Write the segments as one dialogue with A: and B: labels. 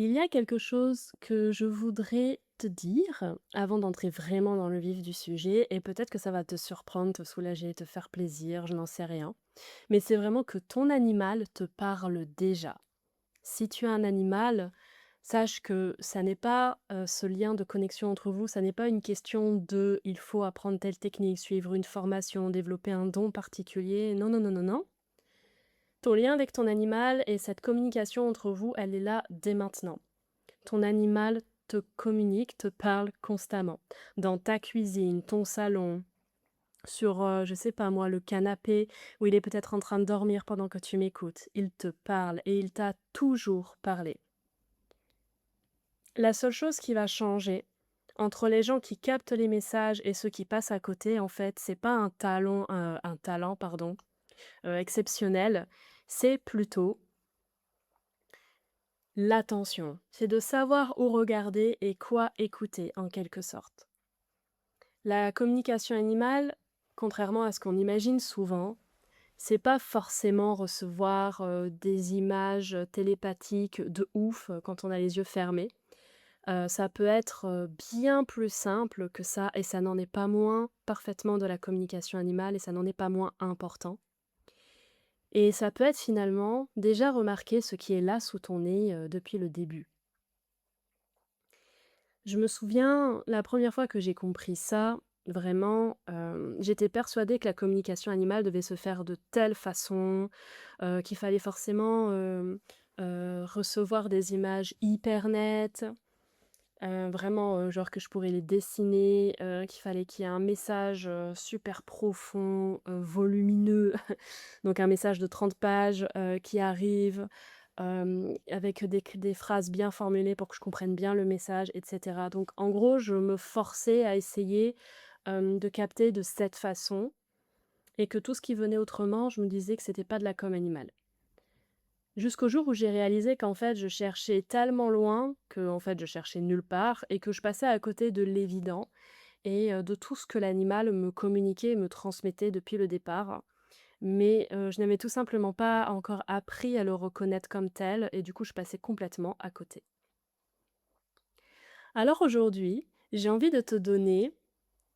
A: Il y a quelque chose que je voudrais te dire avant d'entrer vraiment dans le vif du sujet et peut-être que ça va te surprendre, te soulager, te faire plaisir, je n'en sais rien. Mais c'est vraiment que ton animal te parle déjà. Si tu as un animal, sache que ça n'est pas ce lien de connexion entre vous, ça n'est pas une question de il faut apprendre telle technique, suivre une formation, développer un don particulier. Non, non, non, non, non. Ton lien avec ton animal et cette communication entre vous, elle est là dès maintenant. Ton animal te communique, te parle constamment. Dans ta cuisine, ton salon, sur, je sais pas moi, le canapé où il est peut-être en train de dormir pendant que tu m'écoutes. Il te parle et il t'a toujours parlé. La seule chose qui va changer entre les gens qui captent les messages et ceux qui passent à côté, en fait, c'est pas un talent, pardon, exceptionnel, c'est plutôt l'attention. C'est de savoir où regarder et quoi écouter, en quelque sorte. La communication animale, contrairement à ce qu'on imagine souvent, c'est pas forcément recevoir, des images, télépathiques de ouf, quand on a les yeux fermés. Ça peut être, bien plus simple que ça et ça n'en est pas moins parfaitement de la communication animale et ça n'en est pas moins important et ça peut être finalement déjà remarquer ce qui est là sous ton nez, depuis le début. Je me souviens, la première fois que j'ai compris ça, vraiment, j'étais persuadée que la communication animale devait se faire de telle façon, qu'il fallait forcément, recevoir des images hyper nettes, vraiment, genre que je pourrais les dessiner, qu'il fallait qu'il y ait un message, super profond, volumineux, donc un message de 30 pages, qui arrive, avec des phrases bien formulées pour que je comprenne bien le message et cetera. Donc en gros, je me forçais à essayer, de capter de cette façon et que tout ce qui venait autrement, je me disais que c'était pas de la com animale. Jusqu'au jour où j'ai réalisé qu'en fait, je cherchais tellement loin qu'en fait, je cherchais nulle part et que je passais à côté de l'évident et de tout ce que l'animal me communiquait et me transmettait depuis le départ. Mais je n'avais tout simplement pas encore appris à le reconnaître comme tel et du coup, je passais complètement à côté. Alors aujourd'hui, j'ai envie de te donner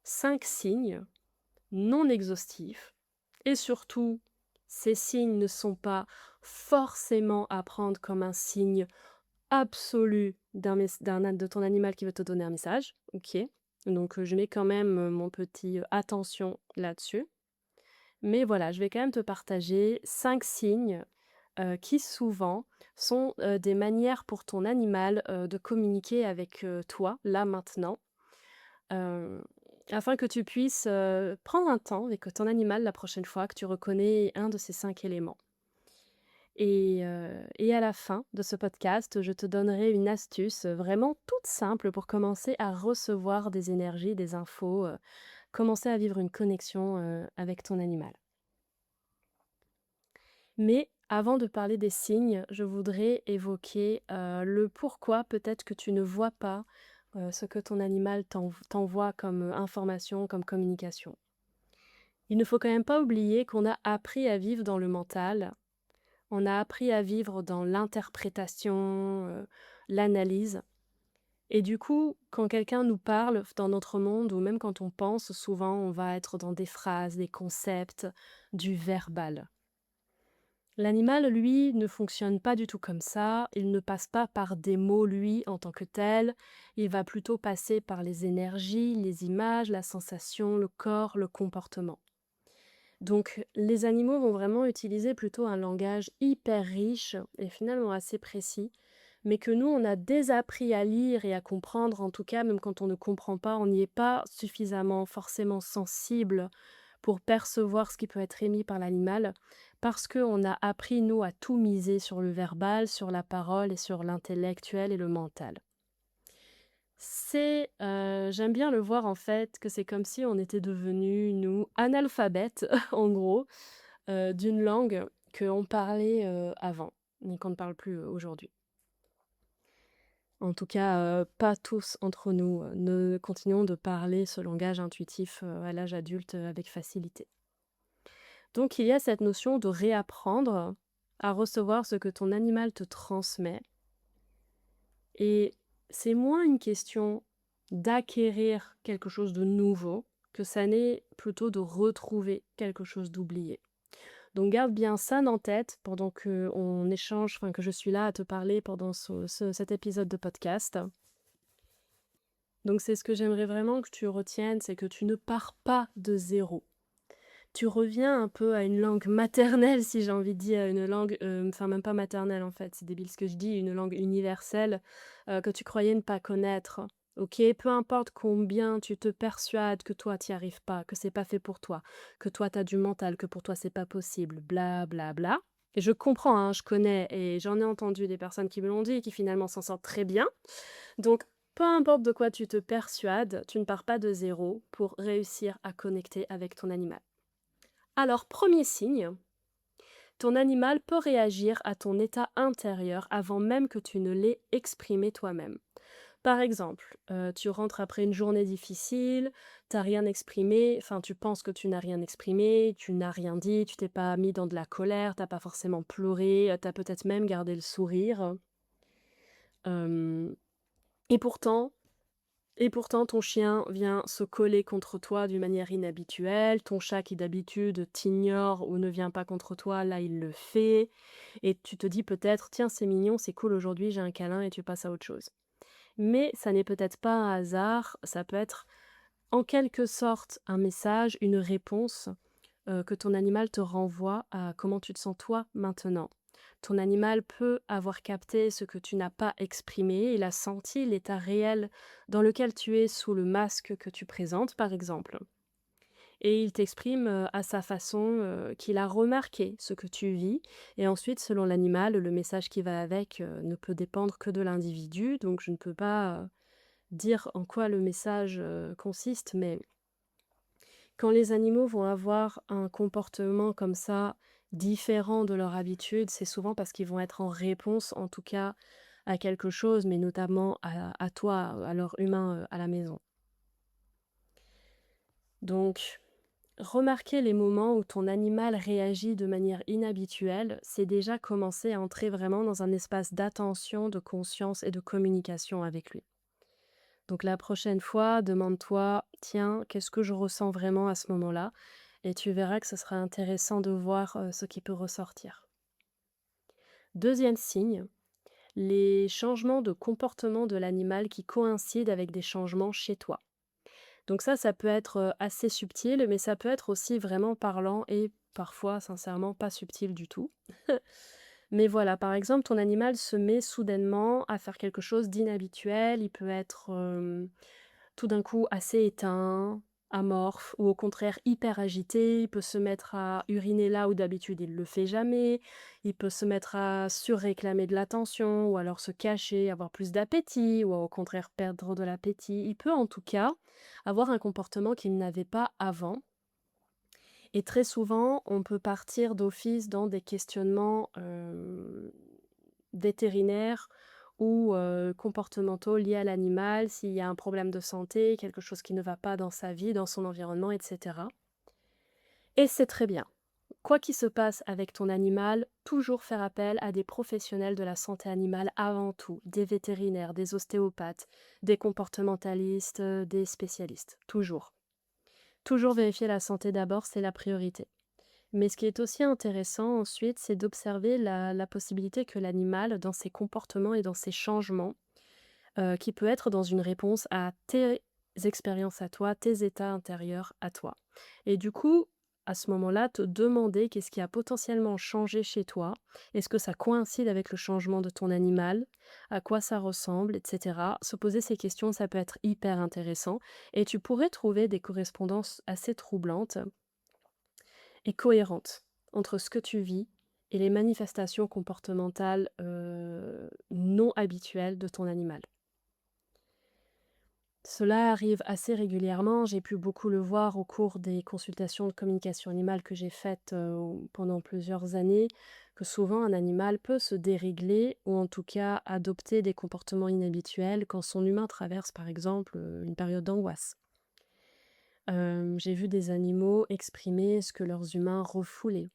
A: 5 signes non exhaustifs et surtout, ces signes ne sont pas forcément à prendre comme un signe absolu de ton animal qui veut te donner un message, OK. Donc je mets quand même, mon petit, attention là-dessus. Mais voilà, je vais quand même te partager 5 signes, qui souvent sont, des manières pour ton animal, de communiquer avec, toi, là, maintenant, hem, afin que tu puisses, prendre un temps avec ton animal la prochaine fois que tu reconnais un de ces 5 éléments. Et à la fin de ce podcast, je te donnerai une astuce, vraiment toute simple pour commencer à recevoir des énergies, des infos, commencer à vivre une connexion, avec ton animal. Mais avant de parler des signes, je voudrais évoquer, le pourquoi peut-être que tu ne vois pas, ce que ton animal t'envoie comme, information, comme communication. Il ne faut quand même pas oublier qu'on a appris à vivre dans le mental. On a appris à vivre dans l'interprétation, l'analyse et du coup, quand quelqu'un nous parle dans notre monde ou même quand on pense, souvent on va être dans des phrases, des concepts, du verbal. L'animal, lui, ne fonctionne pas du tout comme ça, il ne passe pas par des mots, lui, en tant que tel, il va plutôt passer par les énergies, les images, la sensation, le corps, le comportement. Donc les animaux vont vraiment utiliser plutôt un langage hyper riche et finalement assez précis, mais que nous, on a désappris à lire et à comprendre, en tout cas, même quand on ne comprend pas, on n'y est pas suffisamment forcément sensible pour percevoir ce qui peut être émis par l'animal, parce qu'on a appris, nous, à tout miser sur le verbal, sur la parole et sur l'intellectuel et le mental. J'aime bien le voir en fait que c'est comme si on était devenus, nous, analphabètes en gros, d'une langue qu'on parlait, avant, mais qu'on ne parle plus, aujourd'hui. En tout cas, pas tous entre nous, ne continuons de parler ce langage intuitif, à l'âge adulte, avec facilité. Donc il y a cette notion de réapprendre à recevoir ce que ton animal te transmet Et c'est moins une question d'acquérir quelque chose de nouveau que ça n'est plutôt de retrouver quelque chose d'oublié. Donc garde bien ça en tête pendant qu'on échange, enfin que je suis là à te parler pendant cet épisode de podcast. Donc c'est ce que j'aimerais vraiment que tu retiennes, c'est que tu ne pars pas de zéro. Tu reviens un peu à une langue maternelle, si j'ai envie de dire, une langue, enfin même pas maternelle en fait, c'est débile ce que je dis, une langue universelle, que tu croyais ne pas connaître. OK? Peu importe combien tu te persuades que toi tu y arrives pas, que c'est pas fait pour toi, que toi tu as du mental, que pour toi c'est pas possible, bla bla bla. Et je comprends, hein, je connais et j'en ai entendu des personnes qui me l'ont dit et qui finalement s'en sortent très bien. Donc peu importe de quoi tu te persuades, tu ne pars pas de zéro pour réussir à connecter avec ton animal. Alors, premier signe, ton animal peut réagir à ton état intérieur avant même que tu ne l'aies exprimé toi-même. Par exemple, tu rentres après une journée difficile, tu rien exprimé, enfin tu penses que tu n'as rien exprimé, tu n'as rien dit, tu t'es pas mis dans de la colère, t'as pas forcément pleuré, tu as peut-être même gardé le sourire. Hem et pourtant Et pourtant, ton chien vient se coller contre toi d'une manière inhabituelle. Ton chat qui d'habitude t'ignore ou ne vient pas contre toi, là, il le fait. Et tu te dis peut-être, tiens, c'est mignon, c'est cool, aujourd'hui j'ai un câlin et tu passes à autre chose. Mais ça n'est peut-être pas un hasard, ça peut être en quelque sorte un message, une réponse que ton animal te renvoie à comment tu te sens toi maintenant. Ton animal peut avoir capté ce que tu n'as pas exprimé, il a senti l'état réel dans lequel tu es sous le masque que tu présentes, par exemple. Et il t'exprime à sa façon qu'il a remarqué ce que tu vis. Et ensuite, selon l'animal, le message qui va avec ne peut dépendre que de l'individu. Donc, je ne peux pas dire en quoi le message consiste, mais quand les animaux vont avoir un comportement comme ça, différent de leur habitude, c'est souvent parce qu'ils vont être en réponse, en tout cas, à quelque chose, mais notamment à toi, à leur humain, à la maison. Donc, remarquer les moments où ton animal réagit de manière inhabituelle, c'est déjà commencer à entrer vraiment dans un espace d'attention, de conscience et de communication avec lui. Donc la prochaine fois, demande-toi: «Tiens, qu'est-ce que je ressens vraiment à ce moment-là?» et tu verras que ce sera intéressant de voir, ce qui peut ressortir. Deuxième signe, les changements de comportement de l'animal qui coïncident avec des changements chez toi. Donc ça peut être, assez subtil, mais ça peut être aussi vraiment parlant et parfois sincèrement pas subtil du tout. Mais voilà, par exemple, ton animal se met soudainement à faire quelque chose d'inhabituel, il peut être, tout d'un coup assez éteint, amorphe ou au contraire hyper agité. Il peut se mettre à uriner là où d'habitude il le fait jamais. Il peut se mettre à surréclamer de l'attention ou alors se cacher, avoir plus d'appétit ou au contraire perdre de l'appétit. Il peut en tout cas avoir un comportement qu'il n'avait pas avant. Et très souvent, on peut partir d'office dans des questionnements vétérinaires ou comportementaux liés à l'animal, s'il y a un problème de santé, quelque chose qui ne va pas dans sa vie, dans son environnement, et cetera. Et c'est très bien. Quoi qu'il se passe avec ton animal, toujours faire appel à des professionnels de la santé animale avant tout, des vétérinaires, des ostéopathes, des comportementalistes, des spécialistes, toujours. Toujours vérifier la santé d'abord, c'est la priorité. Mais ce qui est aussi intéressant ensuite, c'est d'observer la possibilité que l'animal, dans ses comportements et dans ses changements, qui peut être dans une réponse à tes expériences à toi, tes états intérieurs à toi. Et du coup, à ce moment-là, te demander qu'est-ce qui a potentiellement changé chez toi? Est-ce que ça coïncide avec le changement de ton animal? À quoi ça ressemble? Et cetera. Se poser ces questions, ça peut être hyper intéressant et tu pourrais trouver des correspondances assez troublantes et cohérente entre ce que tu vis et les manifestations comportementales, non habituelles de ton animal. Cela arrive assez régulièrement, j'ai pu beaucoup le voir au cours des consultations de communication animale que j'ai faites, pendant plusieurs années, que souvent un animal peut se dérégler ou en tout cas adopter des comportements inhabituels quand son humain traverse par exemple, une période d'angoisse. J'ai vu des animaux exprimer ce que leurs humains refoulaient.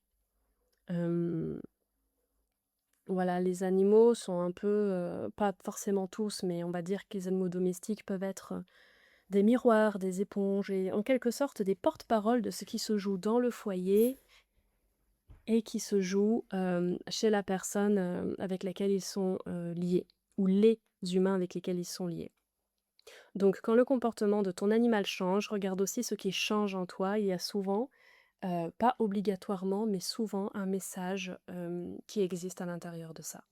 A: Hem Voilà, les animaux sont un peu, pas forcément tous, mais on va dire que les animaux domestiques peuvent être, des miroirs, des éponges et en quelque sorte des porte-paroles de ce qui se joue dans le foyer et qui se joue, chez la personne, avec laquelle ils sont, liés ou les humains avec lesquels ils sont liés. Donc quand le comportement de ton animal change, regarde aussi ce qui change en toi. Il y a souvent, pas obligatoirement, mais souvent un message, qui existe à l'intérieur de ça.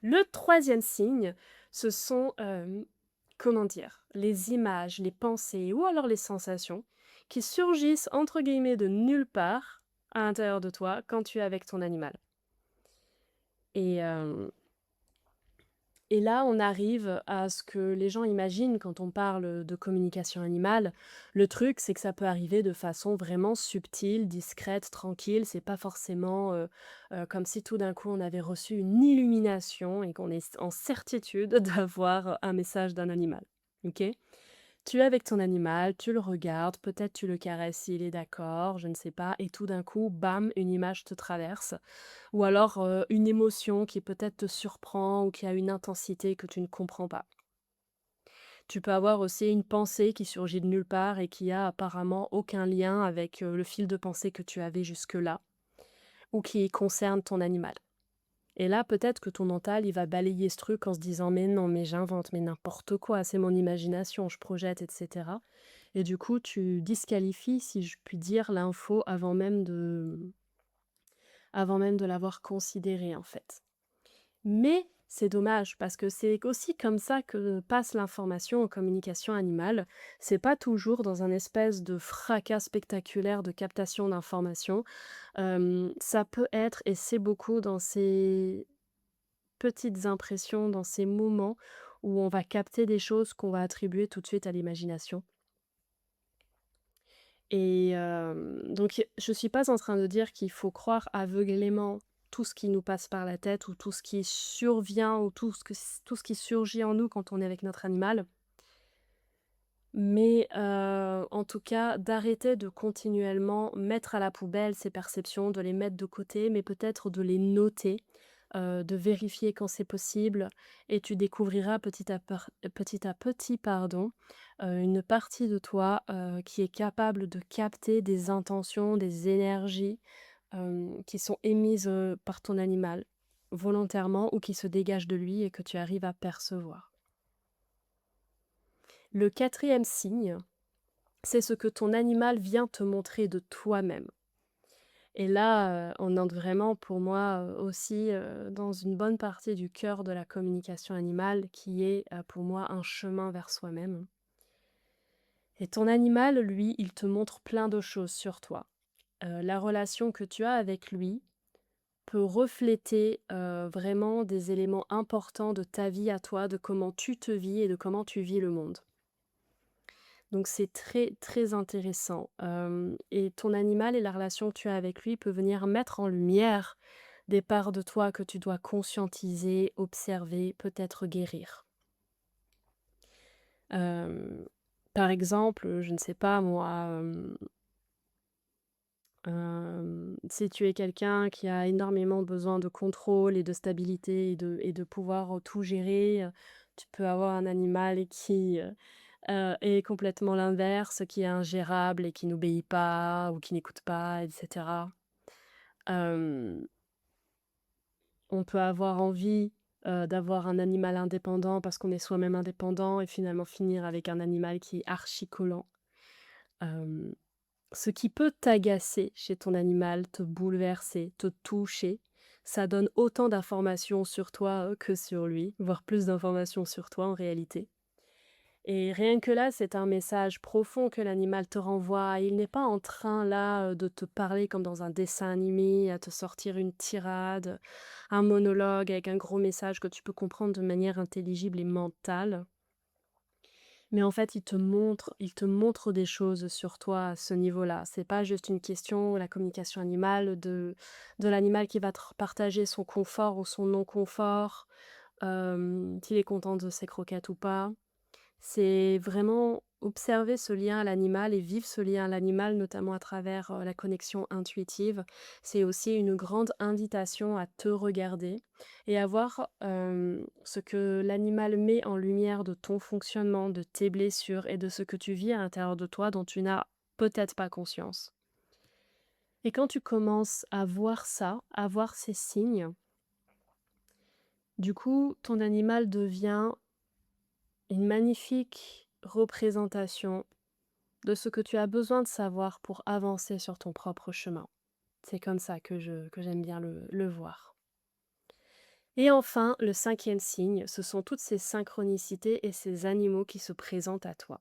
A: Le troisième signe, ce sont, comment dire? Les images, les pensées ou alors les sensations qui surgissent entre guillemets «de nulle part» à l'intérieur de toi quand tu es avec ton animal. Et et là, on arrive à ce que les gens imaginent quand on parle de communication animale. Le truc, c'est que ça peut arriver de façon vraiment subtile, discrète, tranquille. C'est pas forcément, comme si tout d'un coup on avait reçu une illumination et qu'on est en certitude d'avoir un message d'un animal. OK? Tu es avec ton animal, tu le regardes, peut-être tu le caresses s'il est d'accord, je ne sais pas, et tout d'un coup, bam, une image te traverse. Ou alors, une émotion qui peut-être te surprend ou qui a une intensité que tu ne comprends pas. Tu peux avoir aussi une pensée qui surgit de nulle part et qui a apparemment aucun lien avec, le fil de pensée que tu avais jusque-là ou qui concerne ton animal. Et là, peut-être que ton mental, il va balayer ce truc en se disant: «Mais non, mais j'invente, mais n'importe quoi, c'est mon imagination, je projette et cetera». Et du coup, tu disqualifies, si je puis dire, l'info avant même de l'avoir considérée, en fait. Mais c'est dommage parce que c'est aussi comme ça que passe l'information en communication animale. C'est pas toujours dans un espèce de fracas spectaculaire de captation d'informations. Ça peut être et c'est beaucoup dans ces petites impressions, dans ces moments où on va capter des choses qu'on va attribuer tout de suite à l'imagination. Et donc je suis pas en train de dire qu'il faut croire aveuglément tout ce qui nous passe par la tête ou tout ce qui survient ou tout ce qui surgit en nous quand on est avec notre animal. Mais en tout cas, d'arrêter de continuellement mettre à la poubelle ces perceptions, de les mettre de côté, mais peut-être de les noter, de vérifier quand c'est possible et tu découvriras petit à petit, pardon, une partie de toi, qui est capable de capter des intentions, des énergies, qui sont émises, par ton animal, volontairement ou qui se dégagent de lui et que tu arrives à percevoir. Le quatrième signe, c'est ce que ton animal vient te montrer de toi-même. Et là, on entre vraiment pour moi, aussi, dans une bonne partie du cœur de la communication animale qui est, pour moi un chemin vers soi-même. Et ton animal, lui, il te montre plein de choses sur toi. La relation que tu as avec lui peut refléter, vraiment des éléments importants de ta vie à toi, de comment tu te vis et de comment tu vis le monde. Donc c'est très, très intéressant, et ton animal et la relation que tu as avec lui peut venir mettre en lumière des parts de toi que tu dois conscientiser, observer, peut-être guérir. Hem, Par exemple, je ne sais pas moi, si tu es quelqu'un qui a énormément besoin de contrôle et de stabilité et de pouvoir, tout gérer, tu peux avoir un animal qui, est complètement l'inverse, qui est ingérable et qui n'obéit pas ou qui n'écoute pas et cetera. Hem, on peut avoir envie, d'avoir un animal indépendant parce qu'on est soi-même indépendant et finalement finir avec un animal qui est archi collant. Hem, Ce qui peut t'agacer chez ton animal, te bouleverser, te toucher, ça donne autant d'informations sur toi, que sur lui, voire plus d'informations sur toi en réalité. Et rien que là, c'est un message profond que l'animal te renvoie. Il n'est pas en train là, de te parler comme dans un dessin animé, à te sortir une tirade, un monologue avec un gros message que tu peux comprendre de manière intelligible et mentale. Mais en fait, il te montre des choses sur toi à ce niveau-là. C'est pas juste une question, la communication animale, de l'animal qui va te partager son confort ou son non-confort, s'il est content de ses croquettes ou pas. C'est vraiment observer ce lien à l'animal et vivre ce lien à l'animal, notamment à travers, la connexion intuitive, c'est aussi une grande invitation à te regarder et à voir, ce que l'animal met en lumière de ton fonctionnement, de tes blessures et de ce que tu vis à l'intérieur de toi dont tu n'as peut-être pas conscience. Et quand tu commences à voir ça, à voir ces signes, du coup, ton animal devient une magnifique représentation de ce que tu as besoin de savoir pour avancer sur ton propre chemin. C'est comme ça que j'aime bien le voir. Et enfin, le cinquième signe, ce sont toutes ces synchronicités et ces animaux qui se présentent à toi.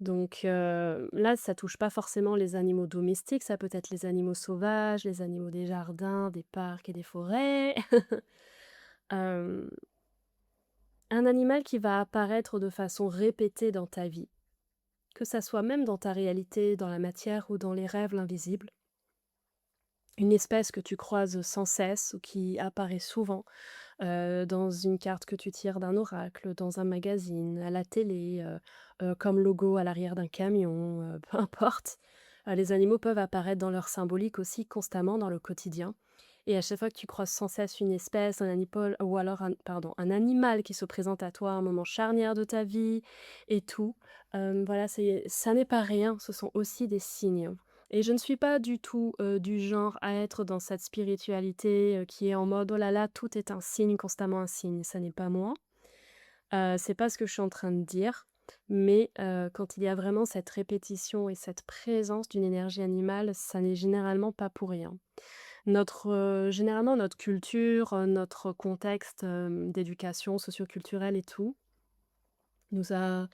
A: Donc là, ça touche pas forcément les animaux domestiques, ça peut être les animaux sauvages, les animaux des jardins, des parcs et des forêts. Hem, un animal qui va apparaître de façon répétée dans ta vie, que ça soit même dans ta réalité, dans la matière ou dans les rêves, l'invisible. Une espèce que tu croises sans cesse ou qui apparaît souvent, dans une carte que tu tires d'un oracle, dans un magazine, à la télé, comme logo à l'arrière d'un camion, peu importe. Les animaux peuvent apparaître dans leur symbolique aussi constamment dans le quotidien et à chaque fois que tu croises sans cesse une espèce, un animal ou alors un animal qui se présente à toi à un moment charnière de ta vie et tout, voilà, ça n'est pas rien, ce sont aussi des signes. Et je ne suis pas du tout, du genre à être dans cette spiritualité, qui est en mode: «Oh là là, tout est un signe, constamment un signe». Ça n'est pas moi, c'est pas ce que je suis en train de dire, mais quand il y a vraiment cette répétition et cette présence d'une énergie animale, ça n'est généralement pas pour rien. Généralement notre culture, notre contexte, d'éducation socioculturelle et tout, nous a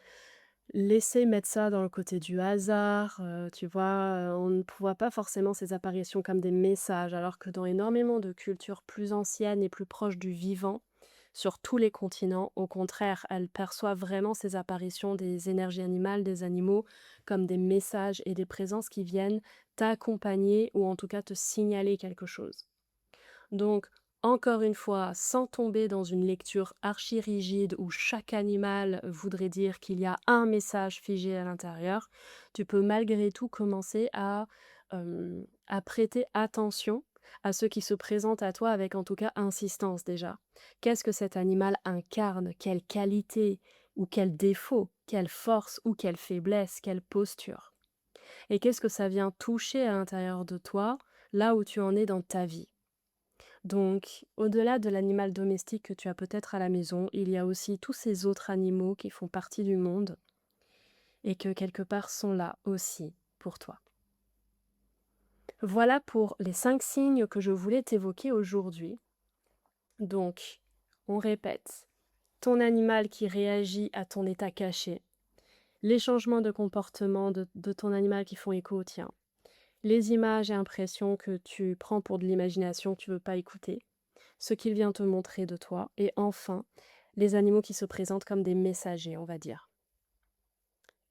A: laisser mettre ça dans le côté du hasard, tu vois? On ne voit pas forcément ces apparitions comme des messages, alors que dans énormément de cultures plus anciennes et plus proches du vivant, sur tous les continents, au contraire, elles perçoivent vraiment ces apparitions des énergies animales, des animaux, comme des messages et des présences qui viennent t'accompagner ou en tout cas te signaler quelque chose. Donc, encore une fois, sans tomber dans une lecture archi-rigide où chaque animal voudrait dire qu'il y a un message figé à l'intérieur, tu peux malgré tout commencer à prêter attention à ce qui se présente à toi avec en tout cas insistance déjà. Qu'est-ce que cet animal incarne? Quelle qualité ou quel défaut? Quelle force ou quelle faiblesse? Quelle posture? Et qu'est-ce que ça vient toucher à l'intérieur de toi, là où tu en es dans ta vie? Donc, au-delà de l'animal domestique que tu as peut-être à la maison, il y a aussi tous ces autres animaux qui font partie du monde et que quelque part sont là aussi pour toi. Voilà pour les 5 signes que je voulais t'évoquer aujourd'hui. Donc, on répète, ton animal qui réagit à ton état caché, les changements de comportement de ton animal qui font écho au tien, les images et impressions que tu prends pour de l'imagination que tu veux pas écouter, ce qu'il vient te montrer de toi et enfin, les animaux qui se présentent comme des messagers, on va dire.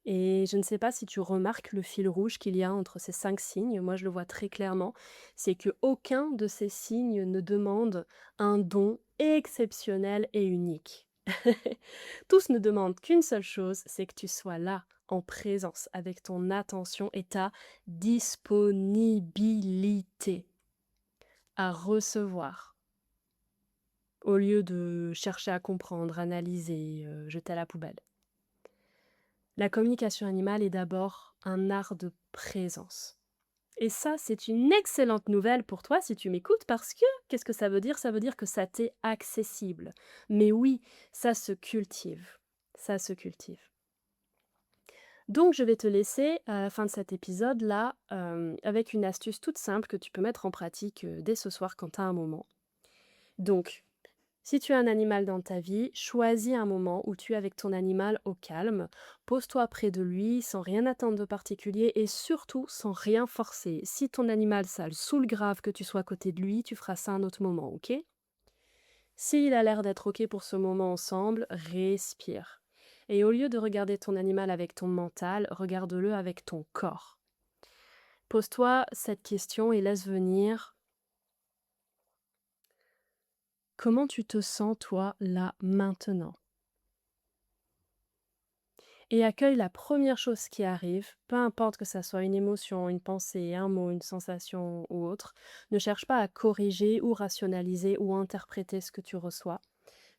A: Et je ne sais pas si tu remarques le fil rouge qu'il y a entre ces 5 signes, moi je le vois très clairement, c'est que aucun de ces signes ne demande un don exceptionnel et unique. Tous ne demandent qu'une seule chose, c'est que tu sois là, en présence, avec ton attention et ta disponibilité à recevoir. Au lieu de chercher à comprendre, analyser, jeter à la poubelle. La communication animale est d'abord un art de présence. Et ça, c'est une excellente nouvelle pour toi si tu m'écoutes parce que, qu'est-ce que ça veut dire? Ça veut dire que ça t'est accessible. Mais oui, ça se cultive. Ça se cultive. Donc je vais te laisser à la fin de cet épisode-là, avec une astuce toute simple que tu peux mettre en pratique, dès ce soir quand tu as un moment. Donc si tu as un animal dans ta vie, choisis un moment où tu es avec ton animal au calme. Pose-toi près de lui sans rien attendre de particulier et surtout sans rien forcer. Si ton animal ça le saoule grave que tu sois à côté de lui, tu feras ça à un autre moment, ok? S'il a l'air d'être ok pour ce moment ensemble, respire. Et au lieu de regarder ton animal avec ton mental, regarde-le avec ton corps. Pose-toi cette question et laisse venir: comment tu te sens toi là maintenant? et accueille la première chose qui arrive, peu importe que ça soit une émotion, une pensée, un mot, une sensation ou autre. Ne cherche pas à corriger ou rationaliser ou interpréter ce que tu reçois.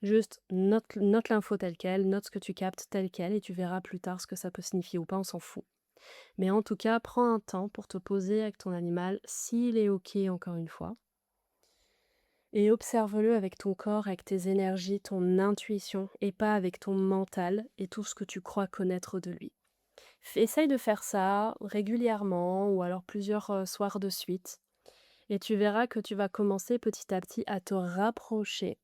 A: Juste note l'info telle quelle, note ce que tu captes tel quel et tu verras plus tard ce que ça peut signifier ou pas, on s'en fout. Mais en tout cas, prends un temps pour te poser avec ton animal, s'il est OK encore une fois, et observe-le avec ton corps, avec tes énergies, ton intuition, et pas avec ton mental et tout ce que tu crois connaître de lui. Essaye de faire ça régulièrement ou alors plusieurs soirs de suite. Et tu verras que tu vas commencer petit à petit à te rapprocher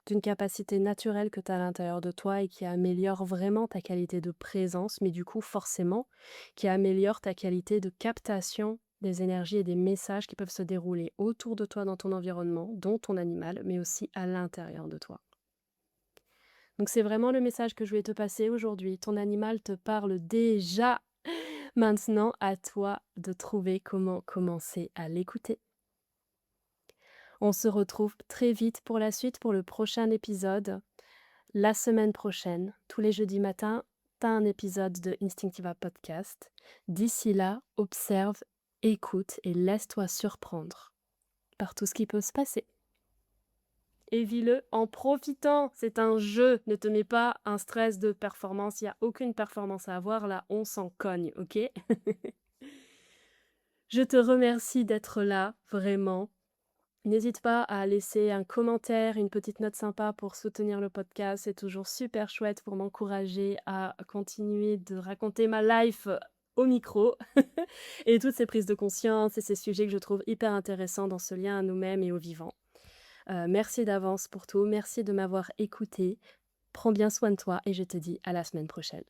A: d'une capacité naturelle que tu as à l'intérieur de toi et qui améliore vraiment ta qualité de présence, mais du coup forcément qui améliore ta qualité de captation des énergies et des messages qui peuvent se dérouler autour de toi dans ton environnement, dont ton animal, mais aussi à l'intérieur de toi. Donc c'est vraiment le message que je voulais te passer aujourd'hui. Ton animal te parle déjà. Maintenant, à toi de trouver comment commencer à l'écouter. On se retrouve très vite pour la suite, pour le prochain épisode. La semaine prochaine, tous les jeudis matins, tu as un épisode de Instinctiva Podcast. D'ici là, observe, écoute et laisse-toi surprendre par tout ce qui peut se passer. Et vis-le en profitant, c'est un jeu, ne te mets pas un stress de performance, il n'y a aucune performance à avoir, là on s'en cogne, ok? Je te remercie d'être là, vraiment. N'hésite pas à laisser un commentaire, une petite note sympa pour soutenir le podcast. C'est toujours super chouette pour m'encourager à continuer de raconter ma life au micro et toutes ces prises de conscience et ces sujets que je trouve hyper intéressants dans ce lien à nous-mêmes et au vivant. Merci d'avance pour tout. Merci de m'avoir écouté. Prends bien soin de toi et je te dis à la semaine prochaine.